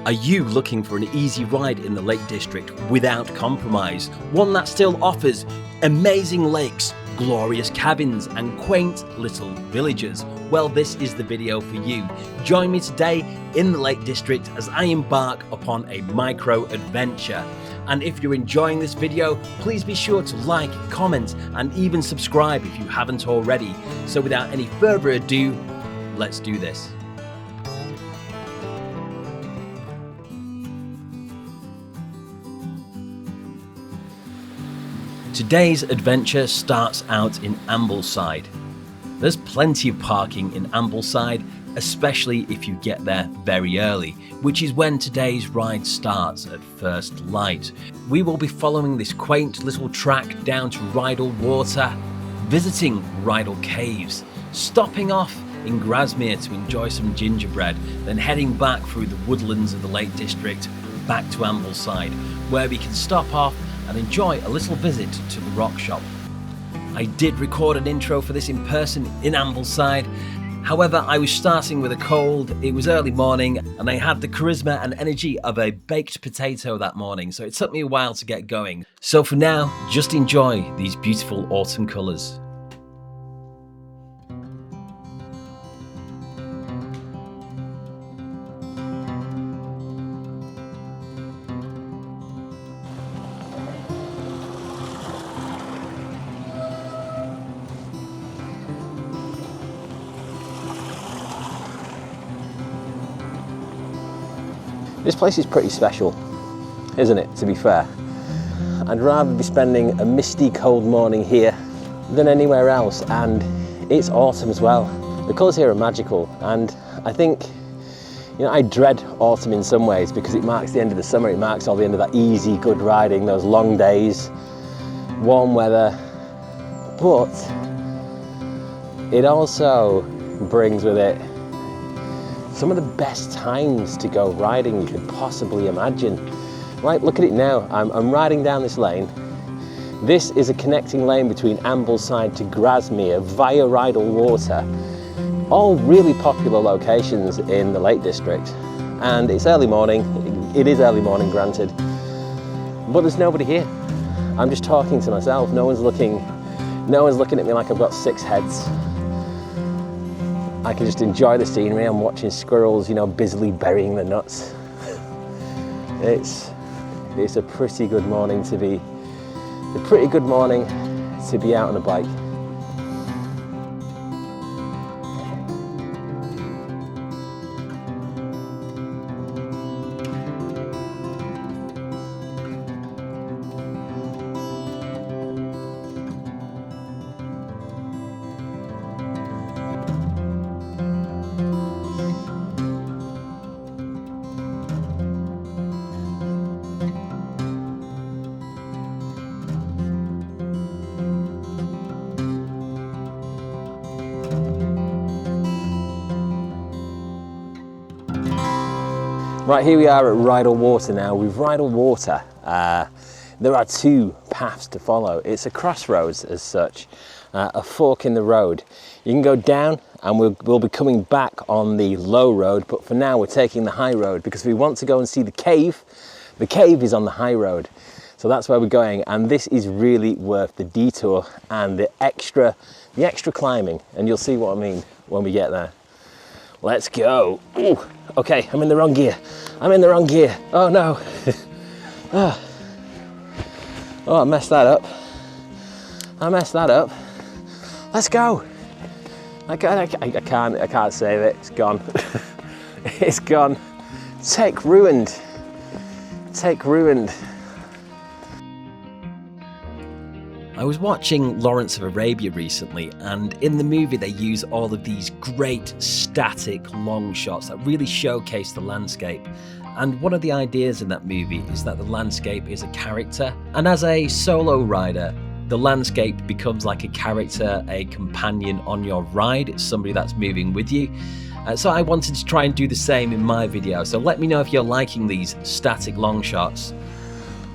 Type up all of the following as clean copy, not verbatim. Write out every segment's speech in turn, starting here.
Are you looking for an easy ride in the Lake District without compromise? One that still offers amazing lakes, glorious cabins and quaint little villages? Well, this is the video for you. Join me today in the Lake District as I embark upon a micro adventure. And if you're enjoying this video, please be sure to like, comment and even subscribe if you haven't already. So without any further ado, let's do this. Today's adventure starts out in Ambleside. There's plenty of parking in Ambleside, especially if you get there very early, which is when today's ride starts at first light. We will be following this quaint little track down to Rydal Water, visiting Rydal Caves, stopping off in Grasmere to enjoy some gingerbread, then heading back through the woodlands of the Lake District back to Ambleside, where we can stop off and enjoy a little visit to the rock shop. I did record an intro for this in person in Ambleside. However, I was starting with a cold, it was early morning, and I had the charisma and energy of a baked potato that morning, so it took me a while to get going. So for now, just enjoy these beautiful autumn colours. This place is pretty special, isn't it, to be fair? I'd rather be spending a misty cold morning here than anywhere else, and it's autumn as well. The colours here are magical, and I think, I dread autumn in some ways because it marks the end of the summer, it marks all the end of that easy, good riding, those long days, warm weather, but it also brings with it some of the best times to go riding you could possibly imagine. Right, look at it now. I'm riding down this lane. This is a connecting lane between Ambleside to Grasmere via Rydal Water. All really popular locations in the Lake District. And it's early morning. It is early morning, granted. But there's nobody here. I'm just talking to myself. No one's looking at me like I've got 6 heads. I can just enjoy the scenery. I'm watching squirrels, busily burying the nuts. It's a pretty good morning to be out on a bike. Right, here we are at Rydal Water now. With Rydal Water, there are 2 paths to follow. It's a crossroads as such, a fork in the road. You can go down and we'll be coming back on the low road, but for now we're taking the high road because we want to go and see the cave. The cave is on the high road, so that's where we're going, and this is really worth the detour and the extra climbing, and you'll see what I mean when we get there. Let's go. Ooh, okay, I'm in the wrong gear. Oh no. Oh, I messed that up. Let's go. I can't save it. It's gone. It's gone. Take ruined. I was watching Lawrence of Arabia recently, and in the movie they use all of these great static long shots that really showcase the landscape. And one of the ideas in that movie is that the landscape is a character, and as a solo rider, the landscape becomes like a character, a companion on your ride. It's somebody that's moving with you. So I wanted to try and do the same in my video, so let me know if you're liking these static long shots.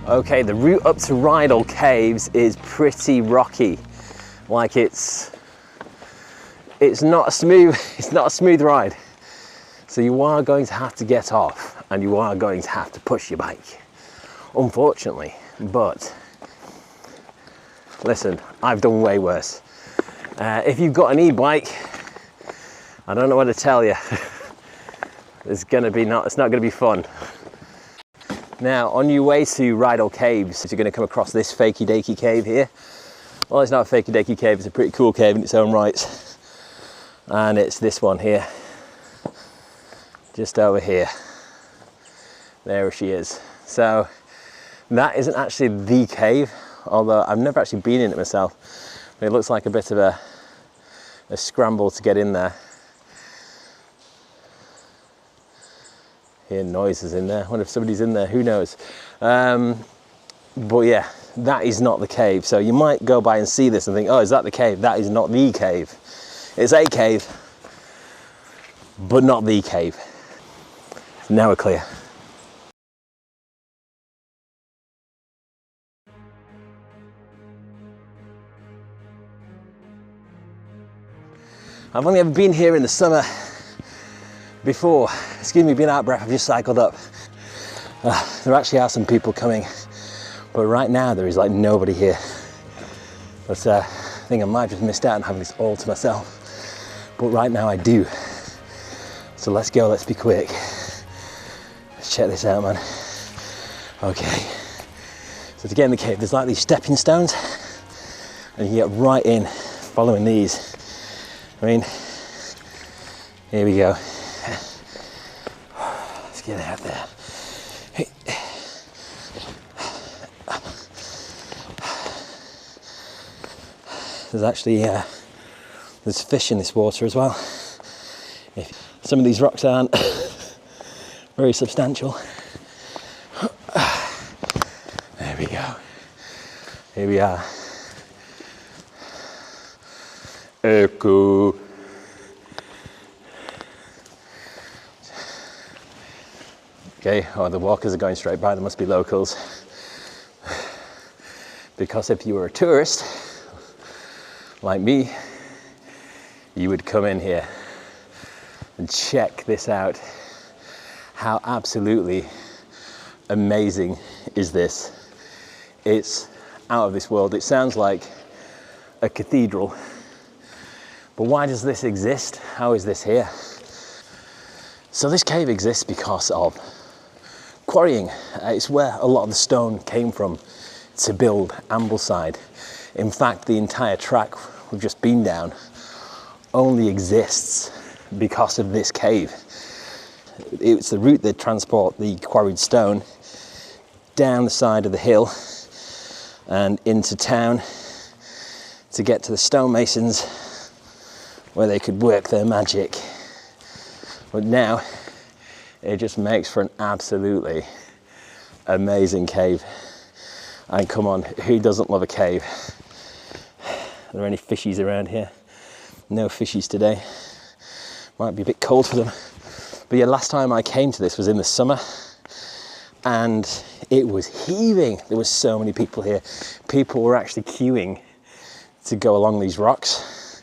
Okay, the route up to Rydal Caves is pretty rocky. Like it's not a smooth ride. So you are going to have to get off and you are going to have to push your bike, unfortunately. But listen, I've done way worse. If you've got an e-bike, I don't know what to tell you. It's not going to be fun. Now, on your way to Rydal Caves, you're going to come across this fakey dakey cave here. Well, it's not a fakey dakey cave, it's a pretty cool cave in its own right. And it's this one here. Just over here. There she is. So, that isn't actually the cave, although I've never actually been in it myself. But it looks like a bit of a scramble to get in there. Hear noises in there. I wonder if somebody's in there, who knows. But yeah, that is not the cave. So you might go by and see this and think, oh, is that the cave? That is not the cave. It's a cave, but not the cave. Now we're clear. I've only ever been here in the summer before. Excuse me, being out of breath, I've just cycled up. There actually are some people coming, but right now there is like nobody here. But I think I might have just missed out on having this all to myself. But right now I do. So let's go, let's be quick. Let's check this out, man. Okay. So to get in the cave, there's like these stepping stones, and you get right in following these. I mean, here we go. Let's get out there. There's actually there's fish in this water as well. Some of these rocks aren't very substantial. There we go. Here we are. Echo. Okay, oh, the walkers are going straight by, they must be locals. Because if you were a tourist, like me, you would come in here and check this out. How absolutely amazing is this? It's out of this world. It sounds like a cathedral. But why does this exist? How is this here? So this cave exists because of quarrying. It's where a lot of the stone came from to build Ambleside. In fact, the entire track we've just been down only exists because of this cave. It's the route that transport the quarried stone down the side of the hill and into town to get to the stonemasons where they could work their magic. But now it just makes for an absolutely amazing cave. And come on, who doesn't love a cave? Are there any fishies around here? No fishies today. Might be a bit cold for them. But yeah, last time I came to this was in the summer and it was heaving. There were so many people here. People were actually queuing to go along these rocks.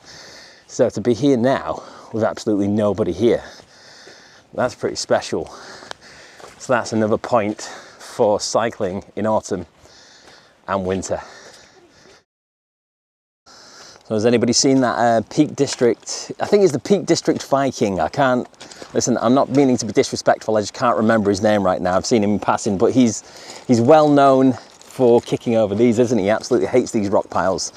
So to be here now with absolutely nobody here, that's pretty special. So that's another point for cycling in autumn and winter. So has anybody seen that Peak District? I think it's the Peak District Viking. I can't, listen, I'm not meaning to be disrespectful, I just can't remember his name right now. I've seen him in passing, but he's well known for kicking over these, isn't he? He absolutely hates these rock piles.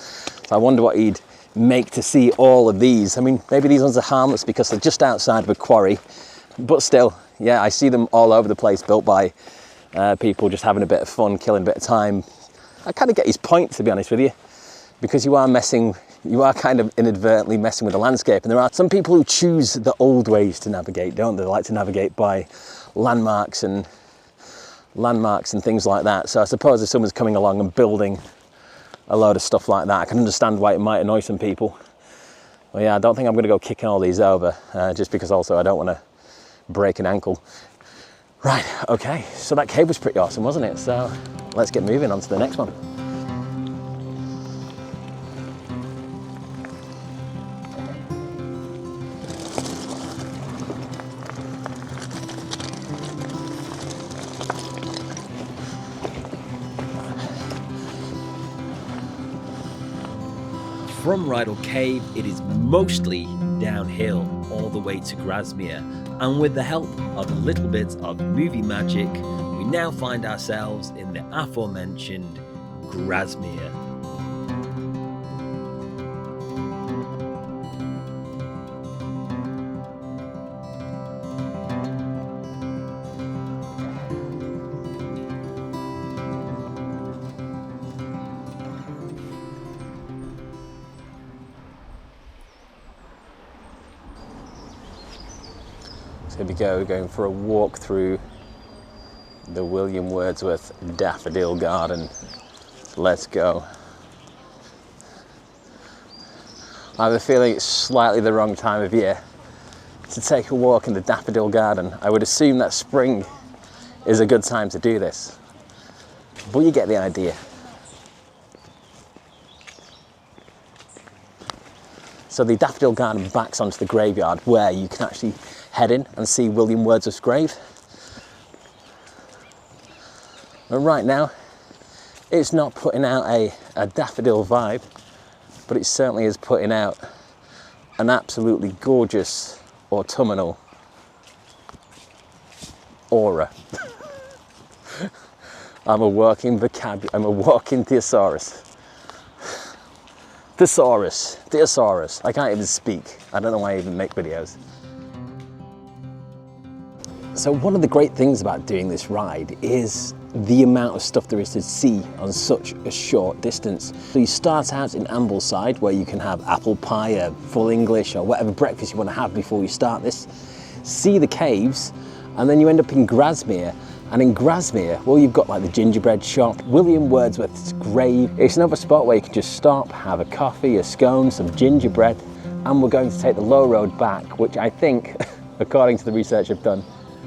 So I wonder what he'd make to see all of these. I mean, maybe these ones are harmless because they're just outside of a quarry, but still, yeah, I see them all over the place, built by people just having a bit of fun, killing a bit of time. I kind of get his point, to be honest with you, because you are kind of inadvertently messing with the landscape. And there are some people who choose the old ways to navigate, don't they? They like to navigate by landmarks and things like that. So I suppose if someone's coming along and building a load of stuff like that, I can understand why it might annoy some people. Well, yeah, I don't think I'm going to go kicking all these over, just because also I don't want to break an ankle. Right, okay, so that cave was pretty awesome, wasn't it? So let's get moving on to the next one. From Rydal Cave, it is mostly downhill all the way to Grasmere, and with the help of a little bit of movie magic, we now find ourselves in the aforementioned Grasmere. So here we go, going for a walk through the William Wordsworth Daffodil Garden. Let's go. I have a feeling it's slightly the wrong time of year to take a walk in the Daffodil Garden. I would assume that spring is a good time to do this, but you get the idea. So the Daffodil Garden backs onto the graveyard where you can actually head in and see William Wordsworth's grave. And right now, it's not putting out a daffodil vibe, but it certainly is putting out an absolutely gorgeous autumnal aura. I'm a walking thesaurus. Thesaurus. I can't even speak. I don't know why I even make videos. So one of the great things about doing this ride is the amount of stuff there is to see on such a short distance. So you start out in Ambleside, where you can have apple pie, or full English, or whatever breakfast you want to have before you start this. See the caves, and then you end up in Grasmere. And in Grasmere, well, you've got like the gingerbread shop, William Wordsworth's grave. It's another spot where you can just stop, have a coffee, a scone, some gingerbread, and we're going to take the low road back, which I think, according to the research I've done,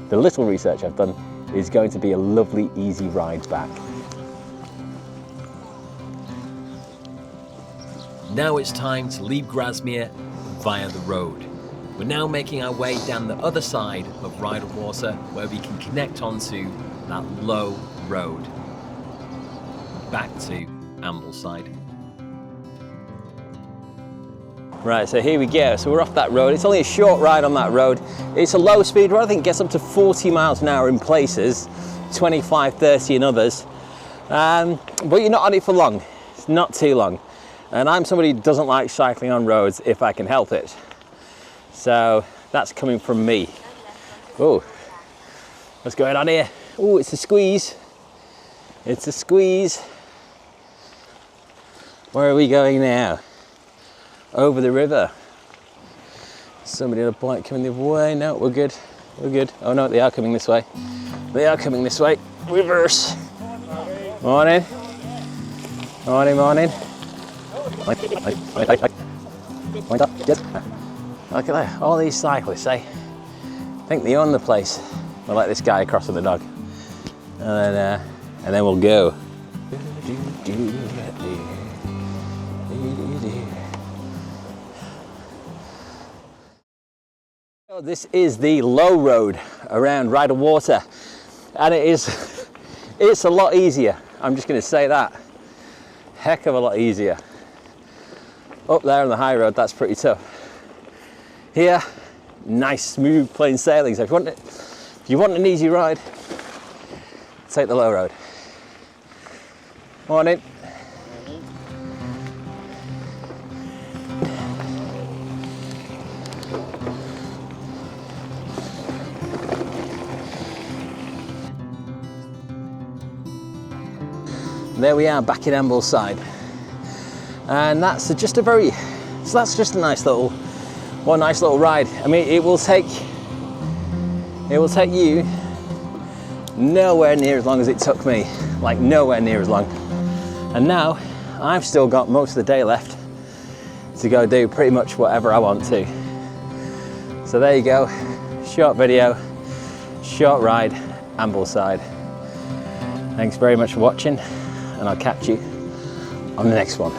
the little research I've done, is going to be a lovely, easy ride back. Now it's time to leave Grasmere via the road. We're now making our way down the other side of Rydal Water, where we can connect onto that low road back to Ambleside. Right, so here we go. So we're off that road. It's only a short ride on that road. It's a low speed road. I think it gets up to 40 miles an hour in places, 25, 30 in others. But you're not on it for long. It's not too long. And I'm somebody who doesn't like cycling on roads if I can help it. So that's coming from me. Oh, what's going on here? Oh, it's a squeeze. It's a squeeze. Where are we going now? Over the river. Somebody on a bike coming the other way. No, we're good. We're good. Oh no, they are coming this way. They are coming this way. Reverse. Morning. Morning, morning. Look at that, all these cyclists, eh? I think they own the place. We'll let this guy across with the dog. And then we'll go. So this is the low road around Rydal Water. And it's a lot easier. I'm just gonna say that. Heck of a lot easier. Up there on the high road, that's pretty tough. Here, nice, smooth, plain sailing. So if you want an easy ride, take the low road. Morning. There we are, back in Ambleside, and that's just a nice little. One nice little ride. I mean, it will take you nowhere near as long as it took me, like nowhere near as long. And now I've still got most of the day left to go do pretty much whatever I want to. So there you go, short video, short ride, Ambleside. Thanks very much for watching, and I'll catch you on the next one.